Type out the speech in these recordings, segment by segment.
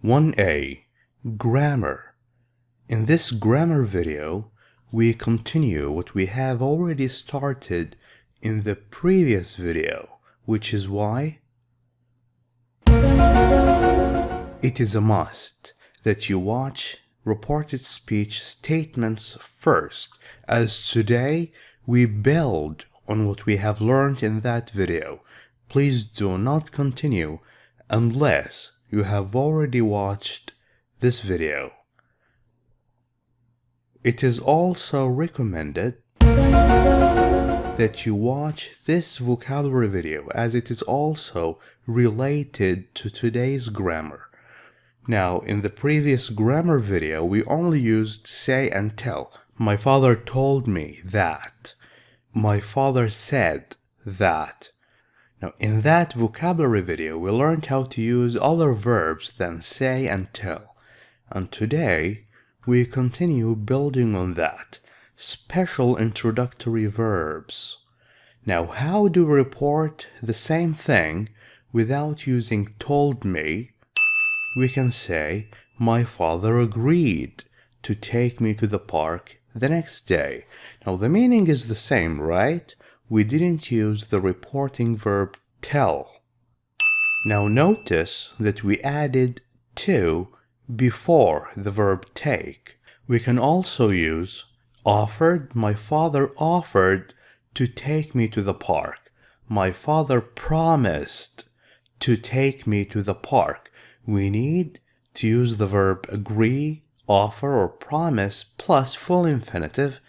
1A. Grammar. In this grammar video, we continue what we have already started in the previous video, which is why it is a must that you watch reported speech statements first, as today we build on what we have learned in that video. Please do not continue unless you have already watched this video. It is also recommended that you watch this vocabulary video, as it is also related to today's grammar. Now, in the previous grammar video, we only used say and tell. My father told me that. My father said that. Now, in that vocabulary video, we learned how to use other verbs than say and tell. And today, we continue building on that. Special introductory verbs. Now, how do we report the same thing without using told me? We can say, my father agreed to take me to the park the next day. Now, the meaning is the same, right? We didn't use the reporting verb tell. Now, notice that we added to before the verb take. We can also use offered. My father offered to take me to the park. My father promised to take me to the park. We need to use the verb agree, offer, or promise plus full infinitive.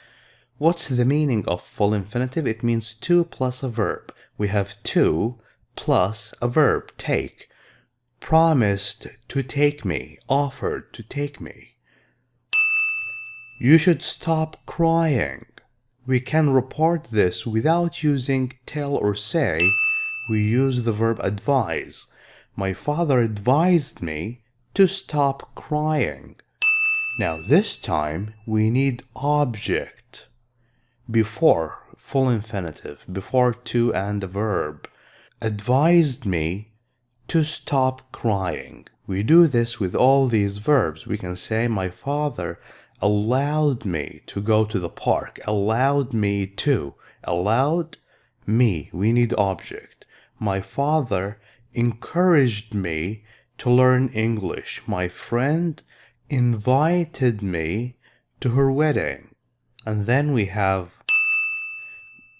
What's the meaning of full infinitive? It means to plus a verb. We have to plus a verb, take. Promised to take me, offered to take me. You should stop crying. We can report this without using tell or say. We use the verb advise. My father advised me to stop crying. Now, this time we need object before full infinitive, before to and a verb. Advised me to stop crying. We do this with all these verbs. We can say, my father allowed me to go to the park. Allowed me to. Allowed me. We need object. My father encouraged me to learn English. My friend invited me to her wedding. And then we have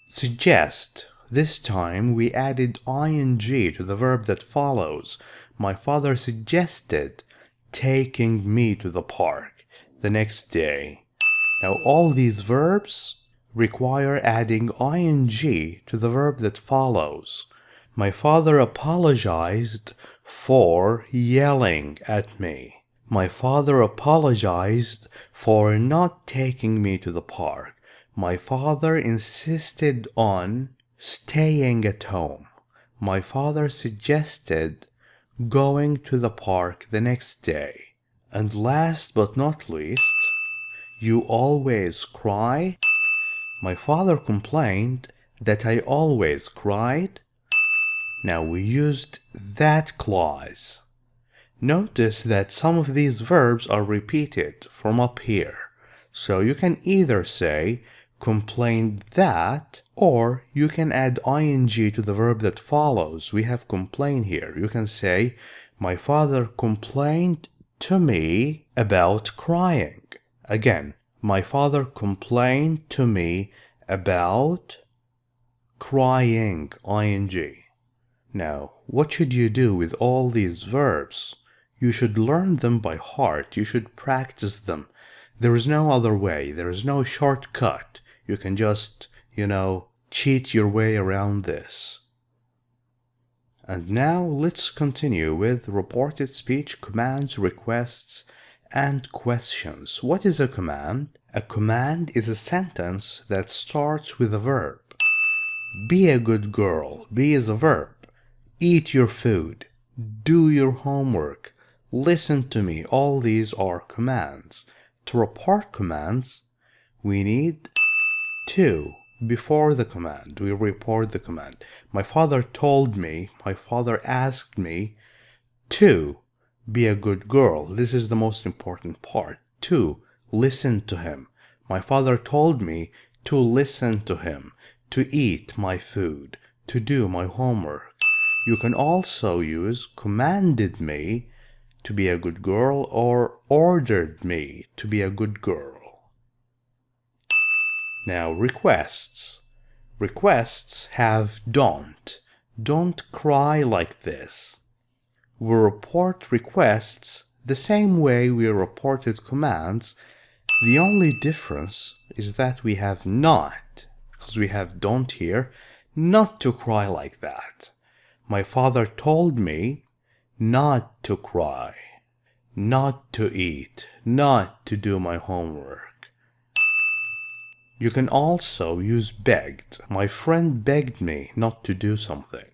suggest. This time we added ing to the verb that follows. My father suggested taking me to the park the next day. Now, all these verbs require adding ing to the verb that follows. My father apologized for yelling at me. My father apologized for not taking me to the park. My father insisted on staying at home. My father suggested going to the park the next day. And last but not least, you always cry. My father complained that I always cried. Now, we used that clause. Notice that some of these verbs are repeated from up here. So you can either say complained that, or you can add ing to the verb that follows. We have complain here. You can say, my father complained to me about crying. Again, my father complained to me about crying, ing. Now, what should you do with all these verbs? You should learn them by heart. You should practice them. There is no other way. There is no shortcut. You can just, cheat your way around this. And now let's continue with reported speech commands, requests, and questions. What is a command? A command is a sentence that starts with a verb. Be a good girl. Be is a verb. Eat your food. Do your homework. Listen to me. All these are commands. To report commands, we need to before the command. We report the command. My father told me, my father asked me to be a good girl. This is the most important part. 2. Listen to him. My father told me to listen to him, to eat my food, to do my homework. You can also use commanded me to be a good girl or ordered me to be a good girl. Now, requests. Requests have don't. Don't cry like this. We report requests the same way we reported commands. The only difference is that we have not, because we have don't here, not to cry like that. My father told me not to cry, not to eat, not to do my homework. You can also use begged. My friend begged me not to do something.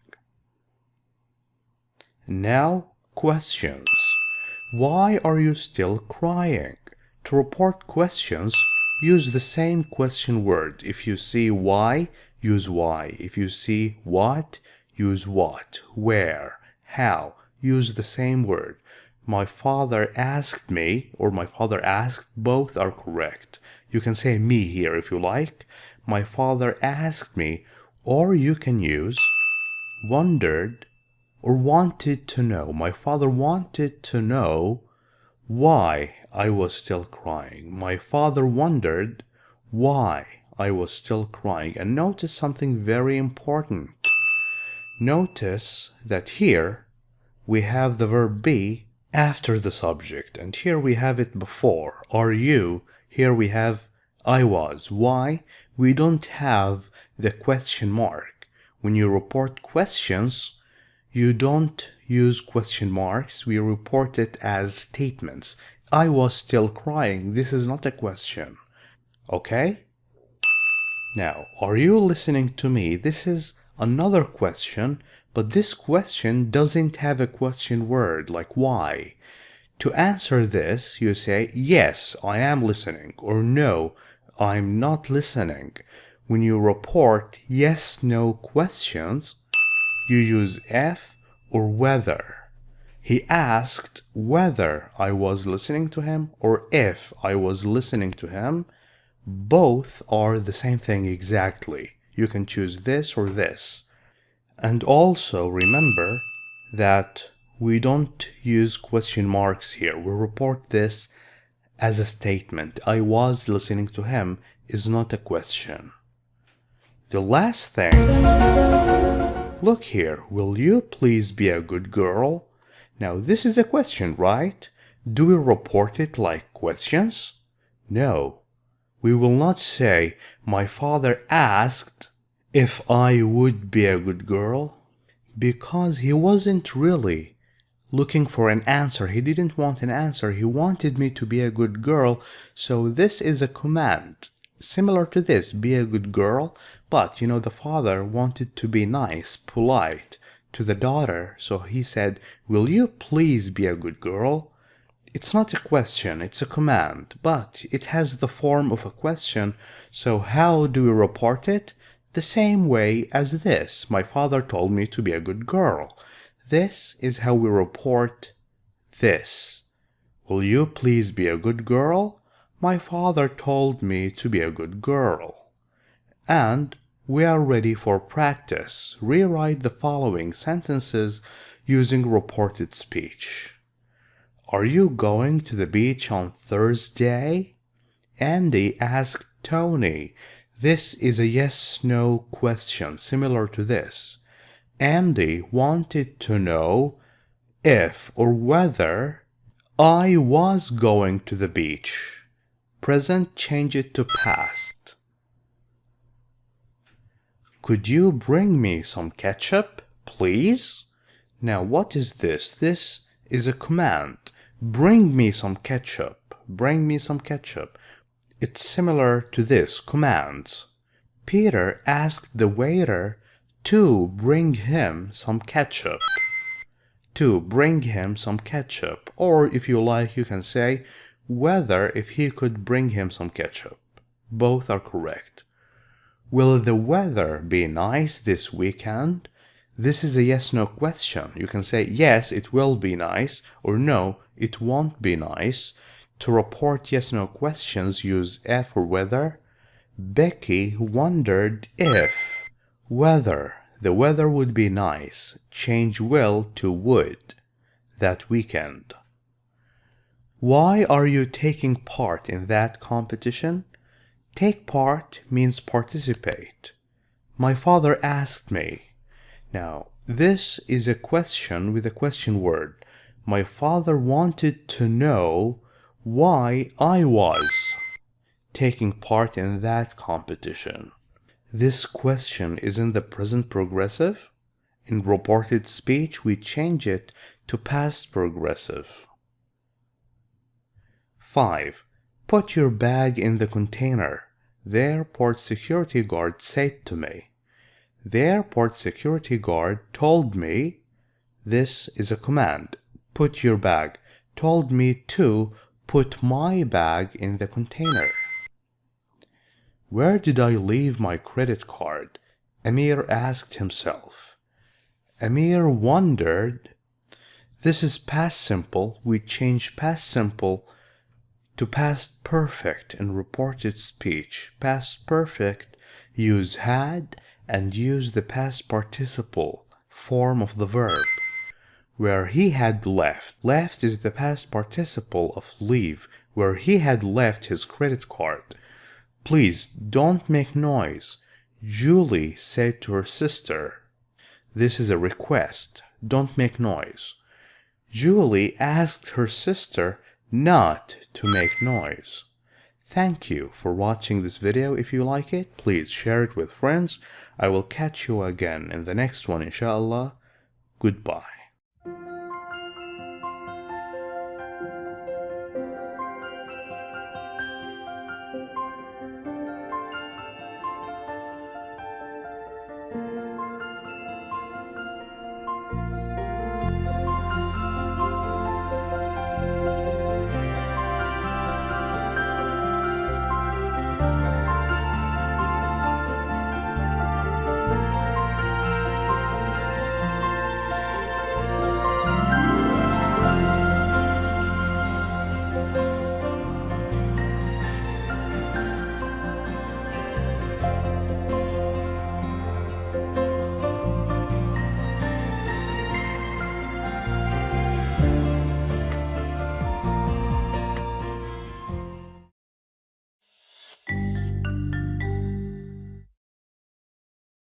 Now, questions. Why are you still crying? To report questions, use the same question word. If you see why, use why. If you see what, use what. Where, how, use the same word. My father asked me, or my father asked, both are correct. You can say me here if you like. My father asked me, or you can use wondered or wanted to know. My father wanted to know why I was still crying. My father wondered why I was still crying. And notice something very important. Notice that here we have the verb be after the subject, and here we have it before. Are you? Here we have I was. Why? We don't have the question mark. When you report questions, you don't use question marks. We report it as statements. I was still crying. This is not a question. Okay? Now, are you listening to me? This is another question, but this question doesn't have a question word like why. To answer this, you say, yes, I am listening, or no, I'm not listening. When you report yes-no questions, you use if or whether. He asked whether I was listening to him or if I was listening to him. Both are the same thing exactly. You can choose this or this. And also remember that we don't use question marks here. We report this as a statement. I was listening to him is not a question. The last thing, look here, will you please be a good girl? Now this is a question, right? Do we report it like questions? No. We will not say, my father asked if I would be a good girl, because he wasn't really looking for an answer. He didn't want an answer. He wanted me to be a good girl. So this is a command. Similar to this, be a good girl. But, the father wanted to be nice, polite to the daughter. So he said, will you please be a good girl? It's not a question, it's a command, but it has the form of a question. So how do we report it? The same way as this. My father told me to be a good girl. This is how we report this. Will you please be a good girl? My father told me to be a good girl. And we are ready for practice. Rewrite the following sentences using reported speech. Are you going to the beach on Thursday? Andy asked Tony. This is a yes-no question, similar to this. Andy wanted to know if or whether I was going to the beach. Present, change it to past. Could you bring me some ketchup, please? Now, what is this? This is a command. Bring me some ketchup. Bring me some ketchup. It's similar to this, commands. Peter asked the waiter to bring him some ketchup. To bring him some ketchup. Or if you like, you can say whether if he could bring him some ketchup. Both are correct. Will the weather be nice this weekend? This is a yes-no question. You can say, yes, it will be nice, or no, it won't be nice. To report yes-no questions, use F for whether. Becky wondered if whether the weather would be nice. Change will to would that weekend. Why are you taking part in that competition? Take part means participate. My father asked me. Now, this is a question with a question word. My father wanted to know why I was taking part in that competition. This question is in the present progressive. In reported speech, we change it to past progressive. 5. Put your bag in the container. The airport security guard said to me. The airport security guard told me. This is a command. Put your bag. Told me to put my bag in the container. Where did I leave my credit card? Amir asked himself. Amir wondered. This is past simple. We change past simple to past perfect in reported speech. Past perfect, use had and use the past participle form of the verb. Where he had left. Left is the past participle of leave. Where he had left his credit card. Please don't make noise, Julie said to her sister. This is a request. Don't make noise. Julie asked her sister not to make noise. Thank you for watching this video. If you like it, please share it with friends. I will catch you again in the next one, inshallah. Goodbye.